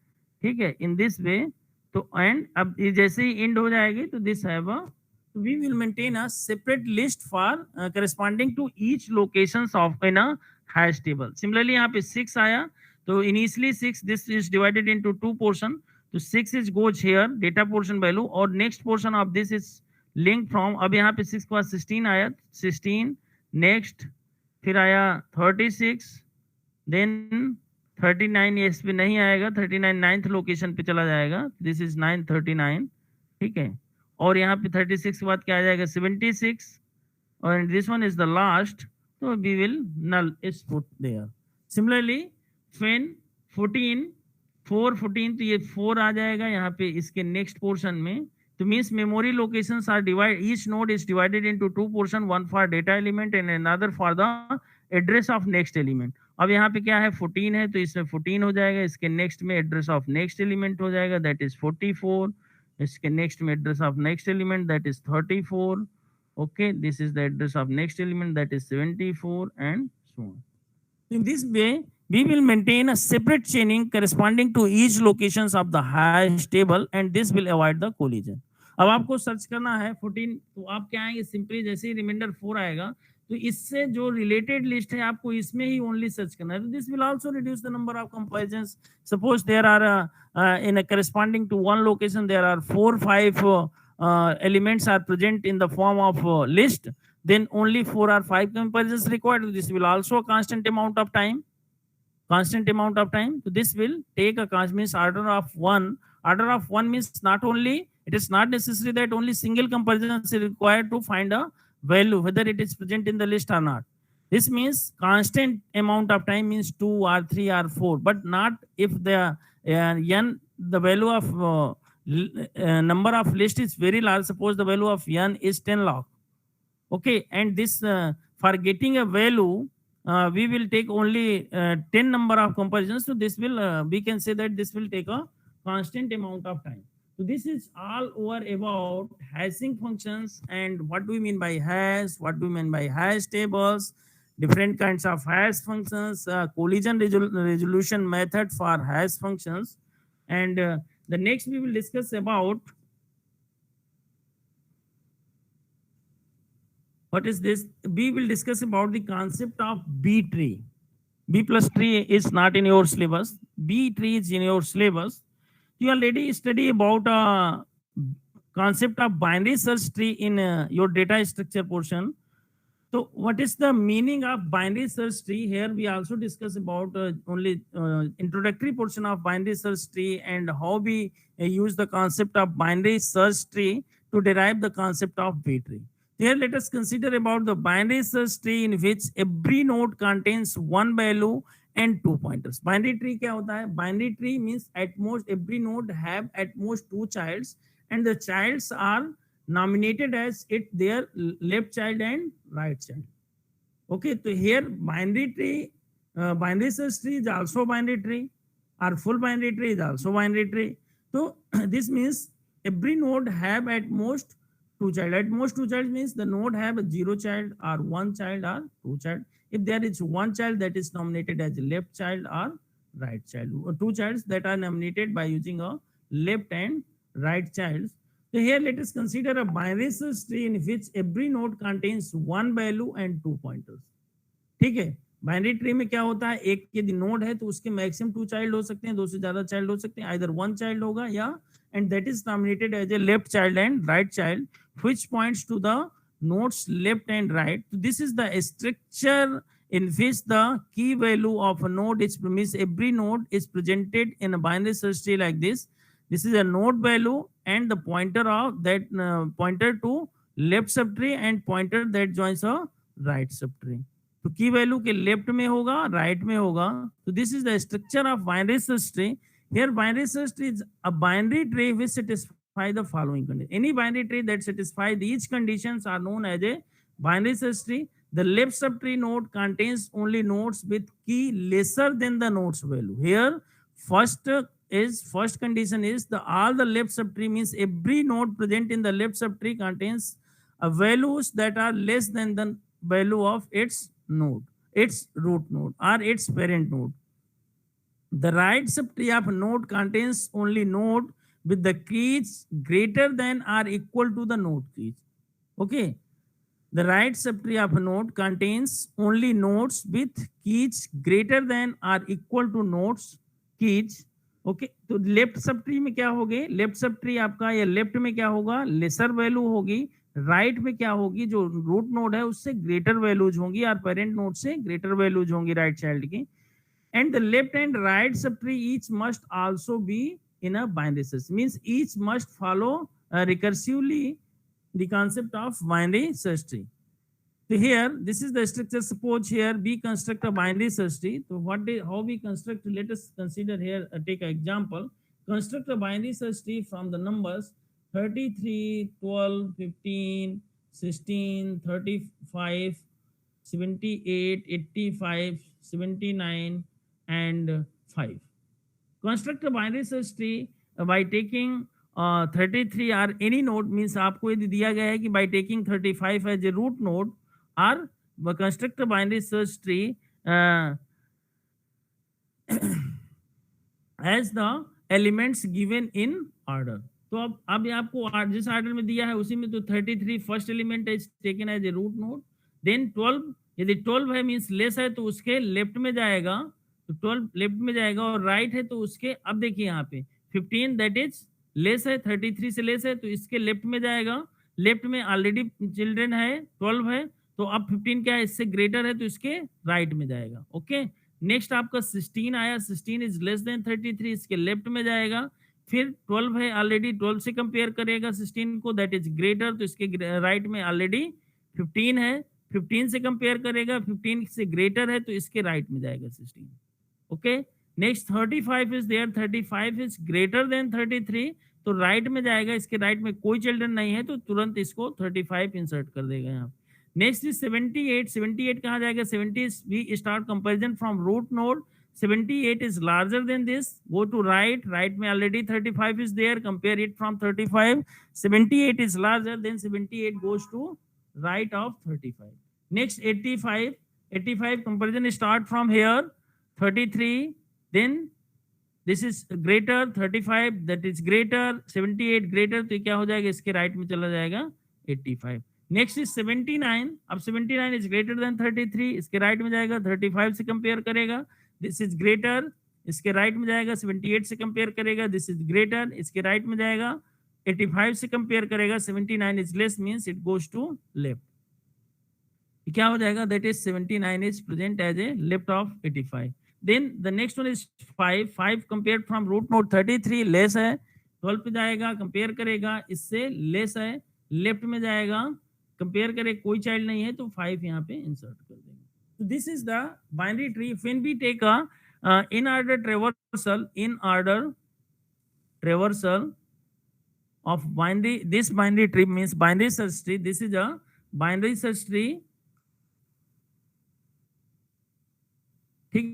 ठीक है, इन दिस वे. तो एंड अब जैसे ही एंड हो जाएगी तो this have a, we will maintain a separate list for corresponding to each locations of in a hash table. Similarly यहाँ पे 6 आया, तो initially 6, this is divided into 2 portion, तो 6 is goes here data portion value, और next portion of this is linked from, अब यहाँ पे 6 के बाद 16 आया, 16 next, फिर आया 36, then 39 ये इस पे नहीं आएगा, 39 9th लोकेशन पे चला जाएगा, this is 939, ठीक है, और यहाँ पे 36 के बाद क्या आ जाएगा 76, और this one is the last, तो we will null is put there. Similarly when 14 तो ये 4 आ जाएगा यहाँ पे इसके नेक्स्ट पोर्शन में, तो means memory locations are divide, each node is divided into 2 portion, one for data element and another for the address of next element. अब यहाँ पे क्या है 14 है, तो इसमें 14 हो जाएगा, इसके नेक्स्ट में एड्रेस ऑफ नेक्स्ट एलिमेंट हो जाएगा, दैट इज 44, इसके नेक्स्ट में address of next element that is 34. Okay, this is the address of next element that is 74 and so on. In this way we will maintain a separate chaining corresponding to each locations of the hash table, and this will avoid the collision. अब आपको search करना है 14, तो आप क्या आएंगे, simply जैसे ही reminder 4 आएगा तो इससे जो रिलेटेड लिस्ट है आपको इसमें ही ओनली सर्च करना है. तो this will also reduce the number of comparisons. Suppose there are in a corresponding to one location there are 4 5 elements are present in the form of list, then only 4 or 5 comparisons required. This will also a constant amount of time. So this will take a means order of one. Order of one means not only, it is not necessary that only single comparison is required to find a value whether it is present in the list or not. This means constant amount of time means 2 or 3 or 4, but not if the n, the value of number of list is very large. Suppose the value of n is 10 log. Okay, and this for getting a value we will take only 10 number of comparisons. So this will we can say that this will take a constant amount of time. So this is all over about hashing functions and what do we mean by hash, what do we mean by hash tables, different kinds of hash functions, collision resolution method for hash functions, and the next we will discuss about what is this. We will discuss about the concept of B tree. B plus tree is not in your syllabus. B tree is in your syllabus. You already study about concept of binary search tree in your data structure portion. So what is the meaning of binary search tree? Here we also discuss about only introductory portion of binary search tree and how we use the concept of binary search tree to derive the concept of B tree. Here let us consider about the binary search tree in which every node contains one value and 2 pointers. Binary tree क्या होता है? Binary tree means at most every node have at most 2 childs and the childs are nominated as it their left child and right child. Okay, so here binary tree, binary search tree is also binary tree, or full binary tree is also binary tree. So this means every node have at most 2 child. At most 2 child means the node have a 0 child or 1 child or 2 child. If there is 1 child, that is nominated as left child or right child. 2 childs that are nominated by using a left and right child. So here let us consider a binary search tree in which every node contains one value and 2 pointers. ठीक है, binary tree में क्या होता है, एक यदि node है तो उसके मैक्सिमम 2 चाइल्ड हो सकते हैं, 2 से ज्यादा चाइल्ड हो सकते हैं, आइदर 1 चाइल्ड होगा या and that is nominated as a left child and right child which points to the nodes left and right. So this is the structure in which the key value of a node is means every node is presented in a binary search tree like this. This is a node value and the pointer of that pointer to left subtree and pointer that joins a right subtree. तो की value के left में होगा, right में होगा. तो this is the structure of binary search tree. Here binary search tree is a binary tree which satisfy the following condition. Any binary tree that satisfies these conditions are known as a binary search tree. The left subtree node contains only nodes with key lesser than the node's value. Here first condition is the all the left subtree means every node present in the left subtree contains values that are less than the value of its node, its root node or its parent node. The right subtree of node contains only node with the keys greater than or equal to the node keys. Okay. The right subtree of node contains only nodes with keys greater than or equal to nodes keys. Okay. तो left subtree में क्या होगी, left subtree आपका या left में क्या होगा, laser value होगी, राइट में क्या होगी, जो रूट नोड है उससे ग्रेटर वैल्यूज होंगी और पेरेंट नोड से ग्रेटर वैल्यूज होंगी राइट चाइल्ड की. And the left and right subtree each must also be in a binary search. Means each must follow recursively the concept of binary search tree. So here, this is the structure. Suppose here we construct a binary search tree. So how we construct? Let us consider here. Take an example. Construct a binary search tree from the numbers 33, 12, 15, 16, 35, 78, 85, 79. And 5. Construct a binary search tree by taking 33 or any node means आपको यदि दिया गया है कि by taking 35 as a root node or construct a binary search tree as the elements given in order. तो अब आपको जिस ऑर्डर में दिया है उसी में तो 33 first element is taken as a root node, then 12, यदि 12 है मीन्स लेस है तो उसके लेफ्ट में जाएगा, तो 12 लेफ्ट में जाएगा, और राइट है तो उसके, अब देखिए यहाँ पे 15 दैट इज लेस है, 33 से लेस है तो इसके लेफ्ट में जाएगा, लेफ्ट में ऑलरेडी चिल्ड्रन है 12 है, तो अब 15 क्या है, इससे ग्रेटर है तो इसके राइट में जाएगा। ओके, नेक्स्ट आपका 16 आया, 16 इज लेस देन 33, इसके लेफ्ट में जाएगा, फिर 12 है ऑलरेडी, 12 से कंपेयर करेगा 16 को, दैट इज ग्रेटर, तो इसके राइट में ऑलरेडी 15 है, 15 से कंपेयर करेगा, 15 से ग्रेटर है तो इसके राइट में जाएगा 16। Okay, next 35 is there, 35 is greater then 33, तो राइट में जाएगा, इसके राइट में कोई चिल्ड्रन नहीं है तो तुरंत इसको 35 इंसर्ट कर देगा यहाँ। नेक्स्ट इज 78, 78 कहाँ जाएगा, 70 we start comparison from root node, 78 is larger than this, go to right, right में already 35 is there, compare it from 35, 78 is larger, then 78 goes to right of 35. Next 85, 85 comparison start from here, 33, then this is greater, 35 that is greater, 78 greater, तो क्या हो जाएगा, इसके right में चला जाएगा 85। Next is 79, अब 79 इज ग्रेटर देन 33, इसके राइट में जाएगा, 35 से कंपेयर करेगा, दिस इज ग्रेटर, इसके राइट में जाएगा, 78 से कंपेयर करेगा, दिस इज ग्रेटर, इसके राइट में जाएगा, 85 से कंपेयर करेगा, 79 is less means it goes to left, क्या हो जाएगा, that is 79 is present as a left of 85। Then the next one is 5, 5 compare from root node 33 less है, 12 पे जाएगा, कंपेयर करेगा, इससे लेस है, लेफ्ट में जाएगा, कंपेयर करे, कोई चाइल्ड नहीं है तो 5 यहाँ पे इंसर्ट कर देंगे। तो this is the binary tree. When we take a in order traversal of binary, this binary tree means binary search tree, this is a binary search tree, ठीक,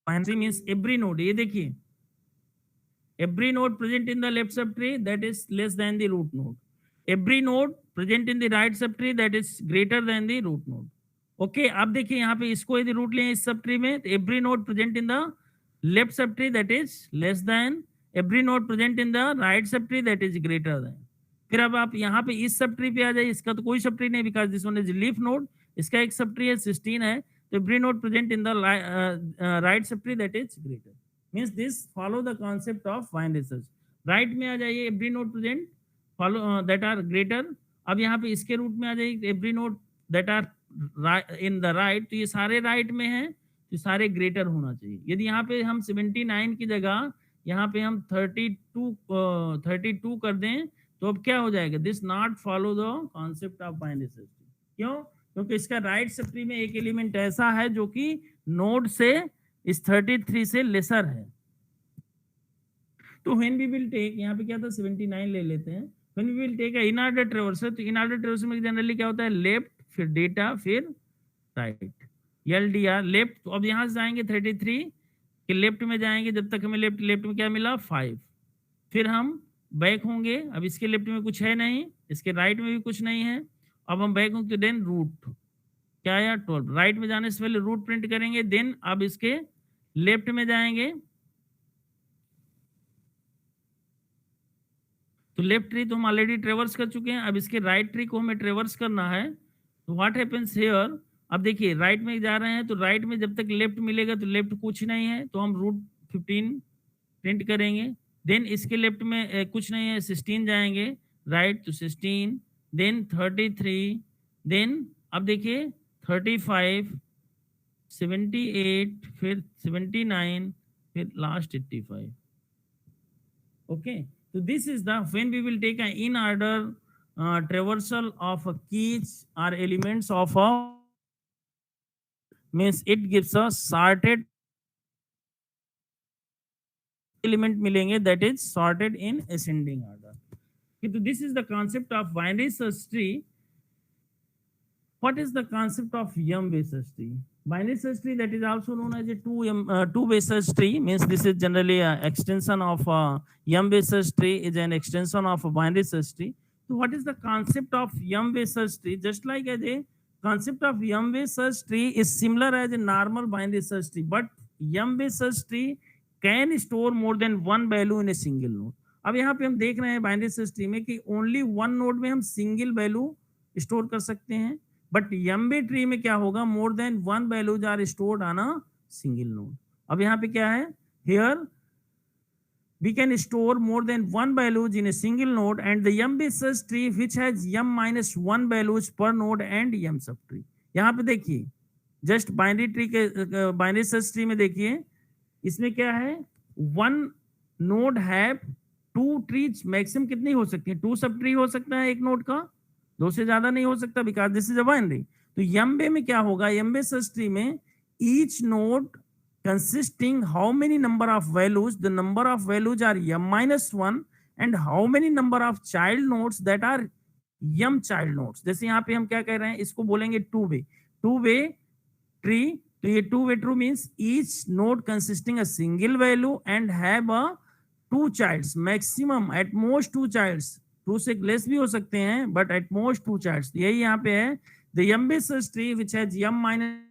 binary means every node, ये देखिए every node present in the left subtree that is less than the root node, every node present in the right subtree that is greater than the root node। Okay, अब देखिए यहाँ पे इसको यदि root लें इस सब ट्री में, तो every node present in the left subtree that is less than, every node present in the right subtree that is greater than। फिर अब आप यहाँ पे इस सब ट्री पे आ जाइए, इसका तो कोई सब ट्री नहीं, because this one is leaf node, इसका एक सब ट्री है 16 है, तो every node present in the right subtree that is greater, means this follow the concept of binary search। Right में आ जाइए, every node present follow that are greater, अब यहाँ पे इसके रूट में आ जाइए, every node that are in the right, तो ये सारे राइट में हैं, तो सारे ग्रेटर होना चाहिए। यदि यहाँ पे हम 79 की जगह यहाँ पे हम 32 कर दें तो अब क्या हो जाएगा, this not follow the concept of binary search. क्यों, क्योंकि इसका राइट सबट्री में एक एलिमेंट ऐसा है जो कि नोड से इस 33 से लेसर है। तो व्हेन वी विल टेक, यहाँ पे क्या था 79 ले लेते हैं, when we will take in order traversal, तो इन ऑर्डर ट्रेवर्सल में जनरली क्या होता है, लेफ्ट फिर डेटा फिर राइट, LDR लेफ्ट। तो अब यहाँ से जाएंगे 33 के लेफ्ट में जाएंगे, जब तक हमें लेफ्ट में क्या मिला 5, फिर हम बैक होंगे, अब इसके लेफ्ट में कुछ है नहीं, इसके राइट में भी कुछ नहीं है, अब हम बैक होंगे, देन रूट क्या आया 12, राइट में जाने से पहले रूट प्रिंट करेंगे, देन अब इसके लेफ्ट में जाएंगे, तो लेफ्ट ट्री तो हम ऑलरेडी ट्रेवर्स कर चुके हैं, अब इसके राइट ट्री को हमें ट्रेवर्स करना है। तो व्हाट हैपेंस हियर, अब देखिए राइट में जा रहे हैं, तो राइट में जब तक लेफ्ट मिलेगा तो लेफ्ट कुछ नहीं है, तो हम रूट 15 प्रिंट करेंगे, देन इसके लेफ्ट में कुछ नहीं है, 16 जाएंगे राइट, तो 16, देन 33, देन अब देखिए 35, 78, फिर 79, फिर last 85। Okay, so this is the when we will take an in order traversal of keys or elements of a, means it gives a sorted element मिलेंगे, that is sorted in ascending order। So this is the concept of binary search tree। What is the concept of M-way search tree? Binary search tree, that is also known as a two-way search tree, means this is generally an extension of M-way search tree, is an extension of a binary search tree। So what is the concept of M-way search tree? Just like as a concept of M-way search tree is similar as a normal binary search tree, but M-way search tree can store more than one value in a single node। अब यहाँ पे हम देख रहे हैं binary search tree में कि only one node में हम सिंगल वैल्यू स्टोर कर सकते हैं, बट यम्बे ट्री में क्या होगा, more than one values are stored on a single node. अब यहाँ पे क्या है, here we can store more than one values in a single node and the yum basis tree which has yum minus one values per node and yum subtree। यहाँ पे देखिए just binary tree के binary search tree में देखिए इसमें क्या है, one node have two trees, maximum कितनी हो सकती है, टू सब ट्री हो सकता है एक नोड का, दो से ज्यादा नहीं हो सकता because this is a binary. तो यम्बे में क्या होगा, यम्बे सर्च ट्री में each node consisting how many number of values, the number of values are m minus 1 and how many number of child nodes that are m child nodes। जैसे यहाँ पे हम क्या कह रहे हैं, इसको बोलेंगे टू वे ट्री। तो ये two way tree means each node consisting a single value and have a two childs, maximum at most two childs, two से लेस भी हो सकते हैं but at most two childs. यही यहाँ पे है the m basis tree which has m minus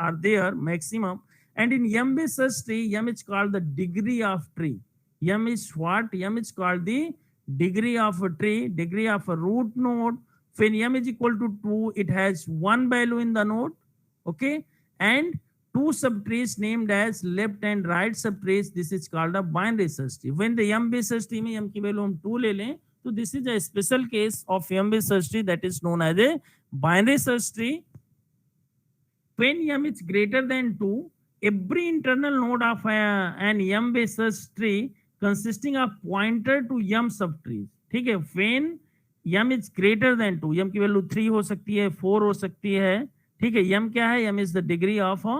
are there maximum, and in m basis tree m is called the degree of tree। m is what, m is called the degree of a tree, degree of a root node। when m is equal to 2 it has one value in the node, okay, and two subtrees named as left and right subtrees, this is called a binary search tree। when the m basis tree में m की value हम 2 ले लें तो this is a special case of m basis search tree that is known as a binary search tree। when m is greater than 2, every internal node of an m basis tree consisting of pointer to m subtrees, ठीक है, when m is greater than 2, m की value 3 हो सकती है, 4 हो सकती है, ठीक है, m क्या है, m is the degree of a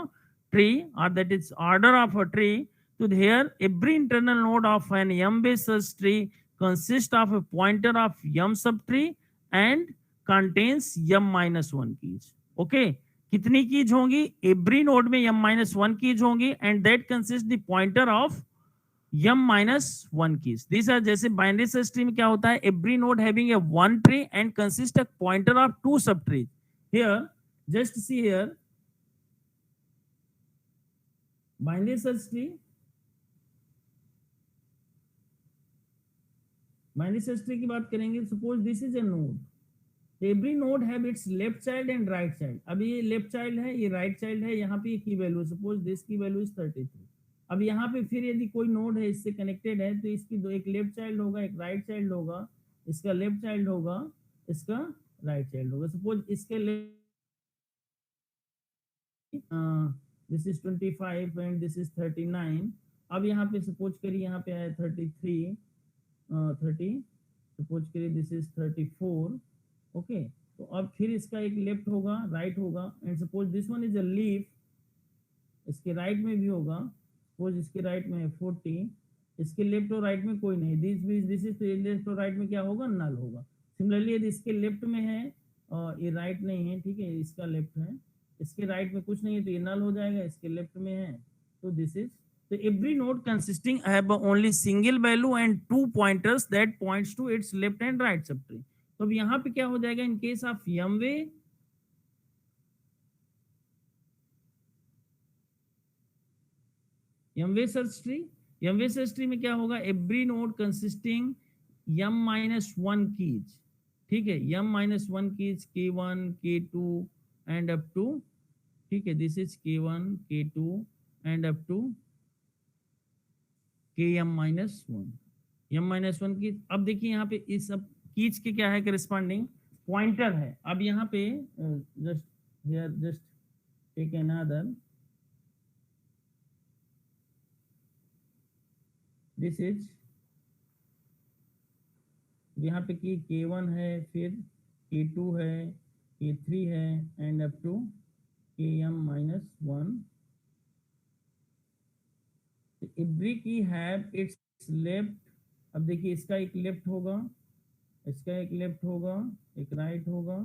tree or that is order of a tree। तो here every internal node of an m basis tree consists of a pointer of m subtree and contains m minus 1 keys, okay। कितनी keys होंगी, every node में m minus 1 keys होंगी and that consist the pointer of m minus 1 keys. This are जैसे binary search tree में क्या होता है, every node having a one tree and consist a pointer of two sub tree. Here just see here binary search tree, binary search tree की बात करेंगे, suppose this is a node, every node have its left child and right child. अभी ये left child है, ये right child है, यहाँ पे की वैल्यू सपोज दिस की वैल्यू इज 33। अब यहाँ पे फिर यदि कोई नोड है इससे कनेक्टेड है तो इसकी दो, एक लेफ्ट चाइल्ड होगा एक राइट चाइल्ड होगा, इसका लेफ्ट चाइल्ड होगा इसका राइट चाइल्ड होगा। सपोज इसके this is 25 and this is 39। अब यहाँ पे सपोज करिए यहाँ पे आया 33 30, सपोज करिए दिस इज 34, ओके। तो अब फिर इसका एक लेफ्ट होगा राइट होगा and suppose this one is a leaf, इसके राइट में भी होगा, सपोज इसके राइट में है 40, इसके लेफ्ट और राइट में कोई नहीं, दिस इज लेफ्ट और राइट में क्या होगा, नल होगा। सिमिलरली यदि इसके लेफ्ट में है और ये राइट नहीं है, ठीक है, इसका लेफ्ट है, इसके राइट में कुछ नहीं है तो ये नल हो जाएगा, इसके लेफ्ट में है तो this is. So every node consisting have only single value and two pointers that points to its left and right subtree। तो अब यहाँ पे क्या हो जाएगा, in case of m way search tree में क्या होगा, every node consisting m minus 1 keys, ठीक है, m minus 1 keys k1 k2 and up to, ठीक है, this is k1 k2 and up to m minus 1 key. अब देखिए यहाँ पे इस सब कीज के क्या है, करस्पॉन्डिंग पॉइंटर है। अब यहाँ पे just here just take another, this is, यहाँ पे की k1 है, फिर k2 है, k3 है and up to m minus 1। Every key have its left, अब देखिए इसका एक लेफ्ट होगा, इसका एक लेफ्ट होगा, एक राइट होगा,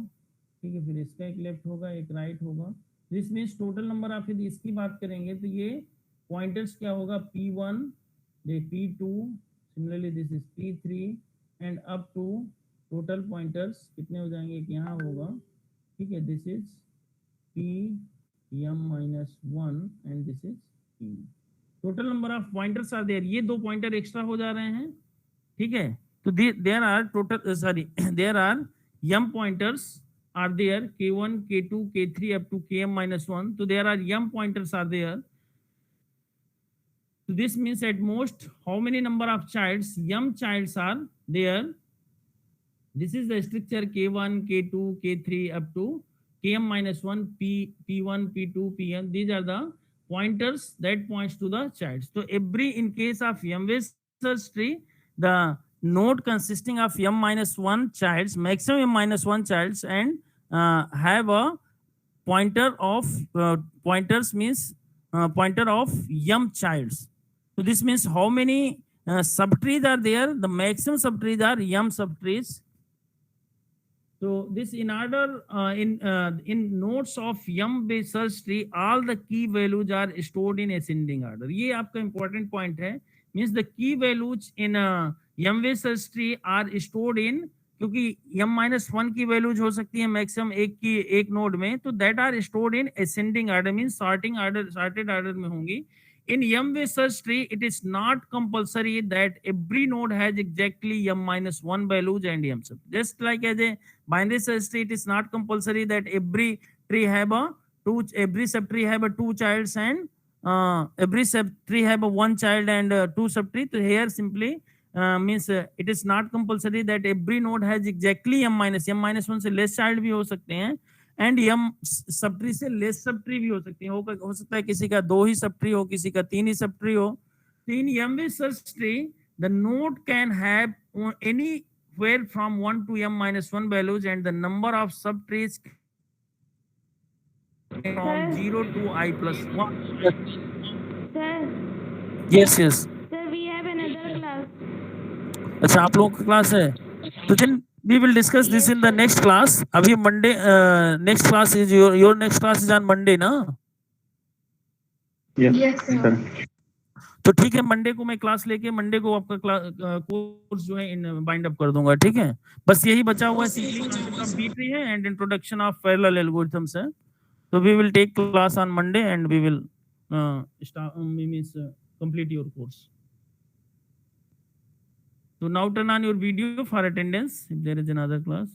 ठीक है, फिर इसका एक लेफ्ट होगा एक राइट होगा। This means total number of, यदि इसकी बात करेंगे तो ये पॉइंटर्स क्या होगा, p1 p2, similarly this is p3 and up to total pointers कितने हो जाएंगे, एक यहाँ होगा, ठीक है, this is p m minus 1 and this is p। Total number of pointers are there, ये दो पॉइंटर एक्स्ट्रा हो जा रहे हैं, ठीक है। So there are total there are m pointers are there, k1, k2, k3 up to km minus 1. So there are m pointers are there. So this means at most how many number of childs, m childs are there. This is the structure k1, k2, k3 up to km minus 1, p1, p2, pn. These are the pointers that points to the childs. So every, in case of m-way search tree, the node consisting of m minus 1 childs, maximum m minus 1 childs, and have a pointer of pointers means pointer of m childs. So this means how many subtrees are there? The maximum subtrees are m subtrees. So this, in order in nodes of m-based search tree, all the key values are stored in ascending order. ये आपका important point है. Means the key values in m-based search tree are stored in, क्योंकि m-1 की values हो सकती है maximum एक node में, तो that are stored in ascending order, means sorted order में होंगी. In m-way search tree, it is not compulsory that every node has exactly m-1 values and m sub. Just like as a binary search tree, it is not compulsory that every tree have every subtree have a 2 childs, and every subtree have a 1 child and 2 subtree. So here simply means it is not compulsory that every node has exactly m-1 से less child भी हो सकते हैं, and m subtree से less subtree भी हो सकती है. हो सकता है किसी का 2 ही सबट्री हो, किसी का 3 ही सबट्री हो. तो इन m-way search tree, the node can have anywhere from 1 to m-1 values, and the number of subtrees from 0 to I plus 1. Sir, Yes, yes. sir, we have another class. अच्छा, आप लोगों का class है, तो then we will discuss this in the next class. अभी Monday next class is your next class is on Monday ना? Yes, sir. तो ठीक है, मंडे को मैं क्लास लेके मंडे को आपका कोर्स जो है इन बाइंड अप कर दूंगा. ठीक है, बस यही बचा हुआ है, B-tree है एंड इंट्रोडक्शन ऑफ पैरेलल एल्गोरिथम्स है. तो we will take class on Monday and we will complete your course. So now turn on your video for attendance if there is another class.